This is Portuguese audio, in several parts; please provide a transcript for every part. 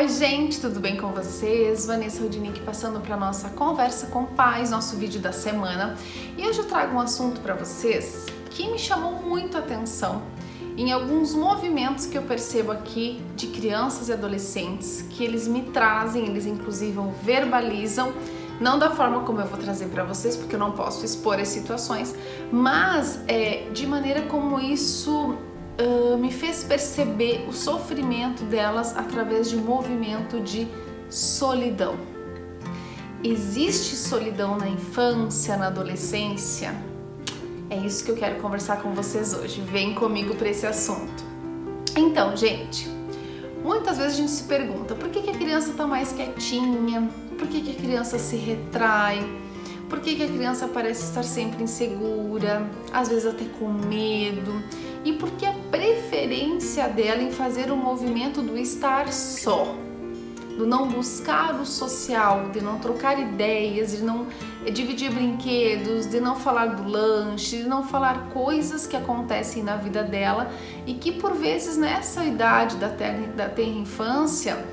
Oi gente, tudo bem com vocês? Vanessa Rudnick passando para nossa conversa com pais, nosso vídeo da semana. E hoje eu trago um assunto para vocês que me chamou muito a atenção em alguns movimentos que eu percebo aqui de crianças e adolescentes, que eles me trazem, eles inclusive verbalizam, não da forma como eu vou trazer para vocês, porque eu não posso expor as situações, mas de maneira como isso me fez perceber o sofrimento delas através de um movimento de solidão. Existe solidão na infância, na adolescência? É isso que eu quero conversar com vocês hoje. Vem comigo para esse assunto. Então, gente, muitas vezes a gente se pergunta por que a criança está mais quietinha, por que a criança se retrai, por que a criança parece estar sempre insegura, às vezes até com medo, e por que a preferência dela em fazer o movimento do estar só, do não buscar o social, de não trocar ideias, de não dividir brinquedos, de não falar do lanche, de não falar coisas que acontecem na vida dela e que por vezes nessa idade da tenra infância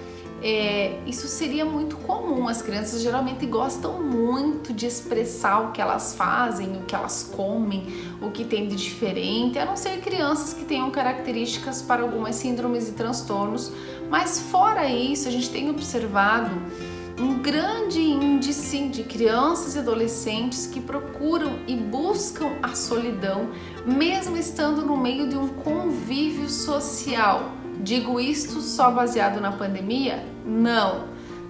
isso seria muito comum. As crianças geralmente gostam muito de expressar o que elas fazem, o que elas comem, o que tem de diferente, a não ser crianças que tenham características para algumas síndromes e transtornos, mas fora isso a gente tem observado um grande índice de crianças e adolescentes que procuram e buscam a solidão, mesmo estando no meio de um convívio social. Digo isto só baseado na pandemia? Não.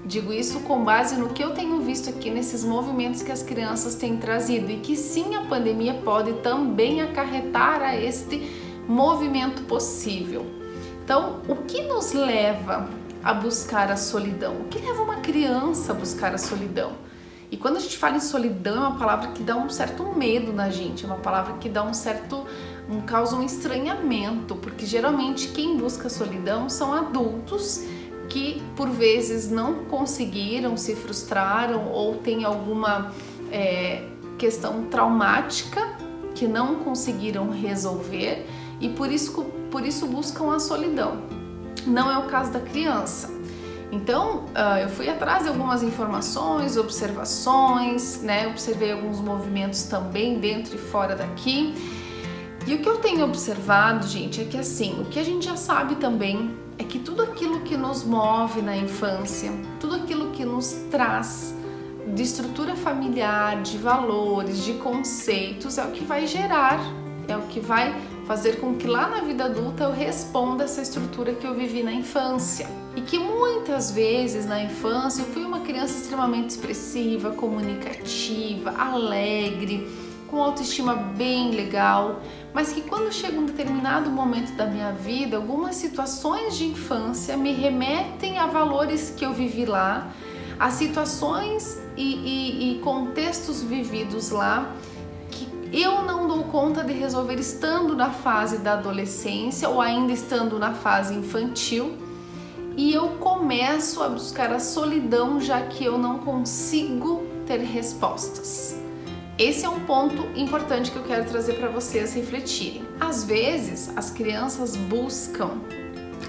Digo isso com base no que eu tenho visto aqui nesses movimentos que as crianças têm trazido e que sim, a pandemia pode também acarretar a este movimento possível. Então, o que nos leva a buscar a solidão? O que leva uma criança a buscar a solidão? E quando a gente fala em solidão, é uma palavra que dá um certo medo na gente, é uma palavra que dá causa um estranhamento, porque geralmente quem busca a solidão são adultos que por vezes não conseguiram, se frustraram ou tem alguma questão traumática que não conseguiram resolver e por isso buscam a solidão. Não é o caso da criança. Então, eu fui atrás de algumas informações, observações, observei alguns movimentos também dentro e fora daqui. E o que eu tenho observado, gente, é que assim, o que a gente já sabe também é que tudo aquilo que nos move na infância, tudo aquilo que nos traz de estrutura familiar, de valores, de conceitos, é o que vai gerar, é o que vai fazer com que lá na vida adulta eu responda essa estrutura que eu vivi na infância. E que muitas vezes na infância eu fui uma criança extremamente expressiva, comunicativa, alegre, com autoestima bem legal, mas que quando chega um determinado momento da minha vida, algumas situações de infância me remetem a valores que eu vivi lá, a situações e contextos vividos lá, que eu não dou conta de resolver estando na fase da adolescência ou ainda estando na fase infantil, e eu começo a buscar a solidão, já que eu não consigo ter respostas. Esse é um ponto importante que eu quero trazer para vocês refletirem. Às vezes, as crianças buscam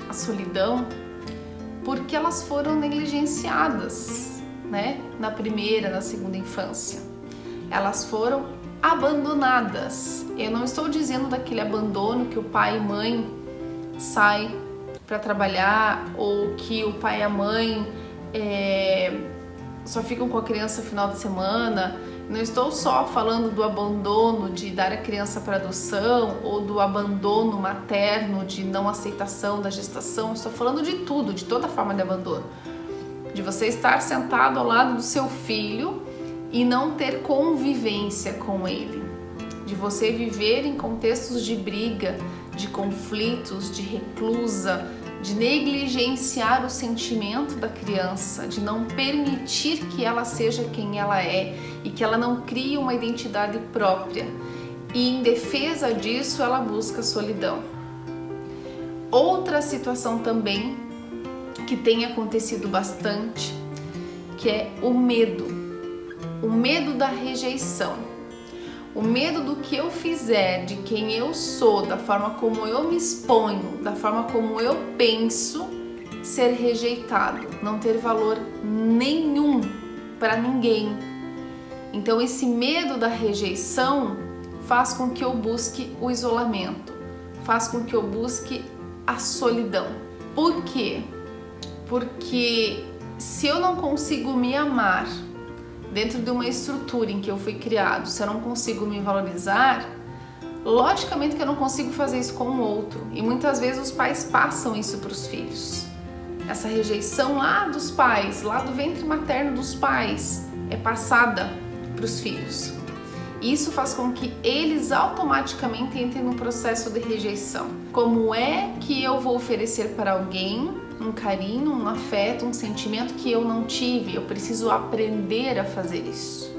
a solidão porque elas foram negligenciadas, na primeira, na segunda infância. Elas foram abandonadas. Eu não estou dizendo daquele abandono que o pai e mãe saem para trabalhar ou que o pai e a mãe só ficam com a criança no final de semana. Não estou só falando do abandono de dar a criança para adoção ou do abandono materno de não aceitação da gestação. Estou falando de tudo, de toda forma de abandono. De você estar sentado ao lado do seu filho e não ter convivência com ele. De você viver em contextos de briga, de conflitos, de reclusa, de negligenciar o sentimento da criança, de não permitir que ela seja quem ela é e que ela não crie uma identidade própria. E em defesa disso, ela busca solidão. Outra situação também que tem acontecido bastante, que é o medo da rejeição. O medo do que eu fizer, de quem eu sou, da forma como eu me exponho, da forma como eu penso, ser rejeitado, não ter valor nenhum para ninguém. Então esse medo da rejeição faz com que eu busque o isolamento, faz com que eu busque a solidão. Por quê? Porque se eu não consigo me amar dentro de uma estrutura em que eu fui criado, se eu não consigo me valorizar, logicamente que eu não consigo fazer isso com o outro. E muitas vezes os pais passam isso para os filhos. Essa rejeição lá dos pais, lá do ventre materno dos pais, é passada para os filhos. Isso faz com que eles automaticamente entrem no processo de rejeição. Como é que eu vou oferecer para alguém um carinho, um afeto, um sentimento que eu não tive? Eu preciso aprender a fazer isso.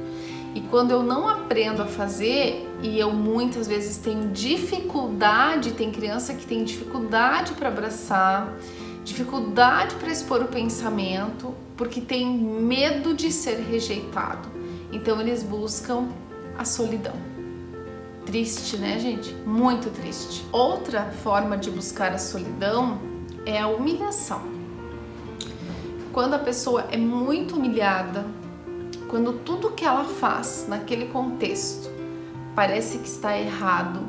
E quando eu não aprendo a fazer, e eu muitas vezes tenho dificuldade, tem criança que tem dificuldade para abraçar, dificuldade para expor o pensamento, porque tem medo de ser rejeitado. Então eles buscam a solidão. Triste, né, gente? Muito triste. Outra forma de buscar a solidão é a humilhação. Quando a pessoa é muito humilhada, quando tudo que ela faz naquele contexto parece que está errado,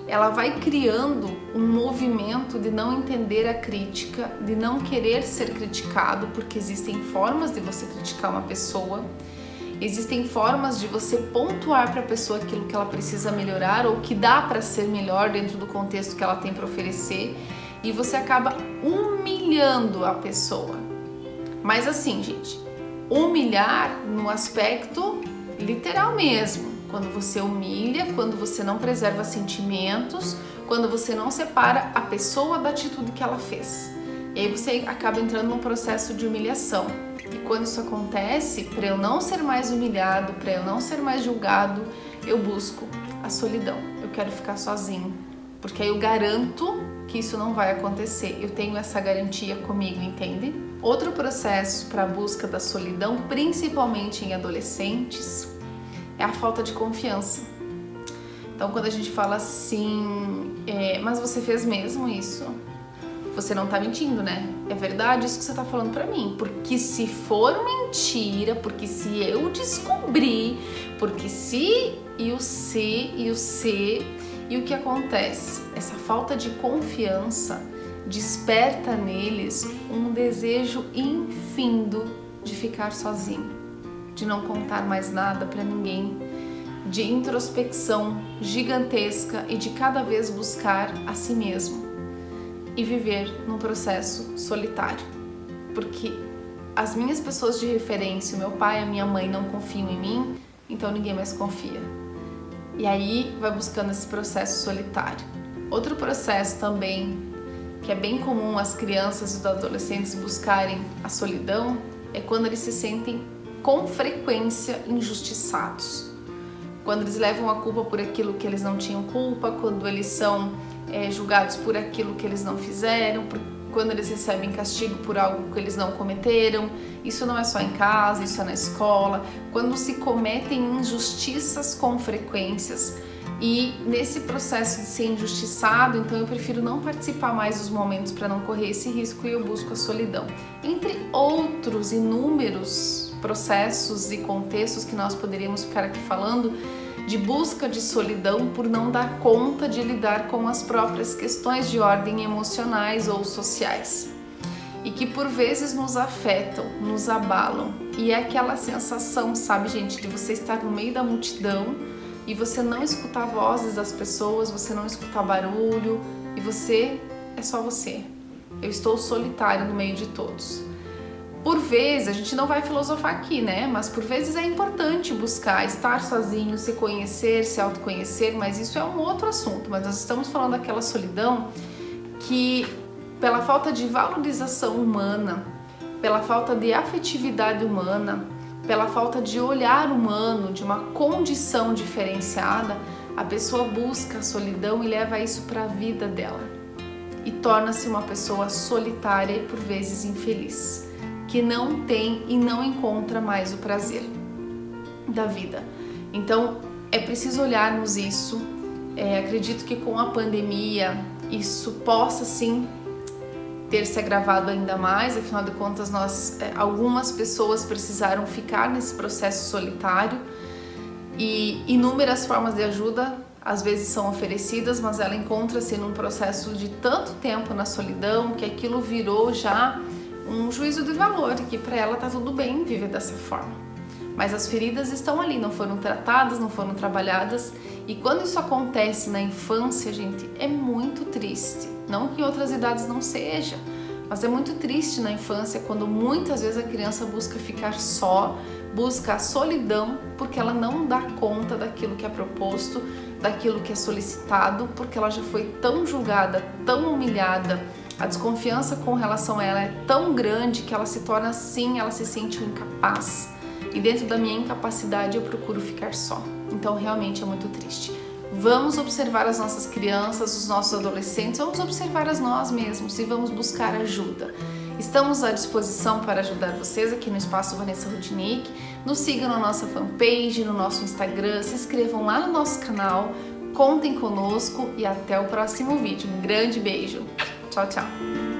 ela vai criando um movimento de não entender a crítica, de não querer ser criticado, porque existem formas de você criticar uma pessoa, existem formas de você pontuar para a pessoa aquilo que ela precisa melhorar ou que dá para ser melhor dentro do contexto que ela tem para oferecer, e você acaba humilhando a pessoa. Mas assim, gente, humilhar no aspecto literal mesmo, quando você humilha, quando você não preserva sentimentos, quando você não separa a pessoa da atitude que ela fez. E aí você acaba entrando num processo de humilhação. E quando isso acontece, para eu não ser mais humilhado, para eu não ser mais julgado, eu busco a solidão. Eu quero ficar sozinho, porque aí eu garanto que isso não vai acontecer. Eu tenho essa garantia comigo, entende? Outro processo para a busca da solidão, principalmente em adolescentes, é a falta de confiança. Então, quando a gente fala assim, mas você fez mesmo isso? Você não tá mentindo, né? É verdade isso que você tá falando pra mim. Porque se for mentira, porque se eu descobrir, porque se e o se e o se, e o que acontece? Essa falta de confiança desperta neles um desejo infindo de ficar sozinho, de não contar mais nada pra ninguém, de introspecção gigantesca e de cada vez buscar a si mesmo e viver num processo solitário, porque as minhas pessoas de referência, o meu pai e a minha mãe não confiam em mim, então ninguém mais confia. E aí vai buscando esse processo solitário. Outro processo também que é bem comum as crianças e os adolescentes buscarem a solidão é quando eles se sentem com frequência injustiçados, quando eles levam a culpa por aquilo que eles não tinham culpa, quando eles são julgados por aquilo que eles não fizeram, quando eles recebem castigo por algo que eles não cometeram. Isso não é só em casa, isso é na escola, quando se cometem injustiças com frequências. E nesse processo de ser injustiçado, então eu prefiro não participar mais dos momentos para não correr esse risco e eu busco a solidão. Entre outros inúmeros processos e contextos que nós poderíamos ficar aqui falando, de busca de solidão por não dar conta de lidar com as próprias questões de ordem emocionais ou sociais e que por vezes nos afetam, nos abalam. E é aquela sensação, sabe, gente, de você estar no meio da multidão e você não escutar vozes das pessoas, você não escutar barulho e você é só você. Eu estou solitário no meio de todos. Por vezes, a gente não vai filosofar aqui, né? Mas por vezes é importante buscar estar sozinho, se conhecer, se autoconhecer, mas isso é um outro assunto. Mas nós estamos falando daquela solidão que, pela falta de valorização humana, pela falta de afetividade humana, pela falta de olhar humano, de uma condição diferenciada, a pessoa busca a solidão e leva isso para a vida dela. E torna-se uma pessoa solitária e por vezes infeliz, que não tem e não encontra mais o prazer da vida. Então é preciso olharmos isso. Acredito que com a pandemia isso possa sim ter se agravado ainda mais, afinal de contas algumas pessoas precisaram ficar nesse processo solitário e inúmeras formas de ajuda às vezes são oferecidas, mas ela encontra-se num processo de tanto tempo na solidão que aquilo virou já um juízo de valor, que para ela tá tudo bem viver dessa forma. Mas as feridas estão ali, não foram tratadas, não foram trabalhadas, e quando isso acontece na infância, gente, é muito triste. Não que em outras idades não seja, mas é muito triste na infância quando muitas vezes a criança busca ficar só, busca a solidão porque ela não dá conta daquilo que é proposto, daquilo que é solicitado, porque ela já foi tão julgada, tão humilhada, a desconfiança com relação a ela é tão grande que ela se torna assim, ela se sente incapaz. E dentro da minha incapacidade eu procuro ficar só. Então realmente é muito triste. Vamos observar as nossas crianças, os nossos adolescentes, vamos observar as nós mesmos e vamos buscar ajuda. Estamos à disposição para ajudar vocês aqui no Espaço Vanessa Rudnick. Nos sigam na nossa fanpage, no nosso Instagram, se inscrevam lá no nosso canal, contem conosco e até o próximo vídeo. Um grande beijo. Tchau, tchau.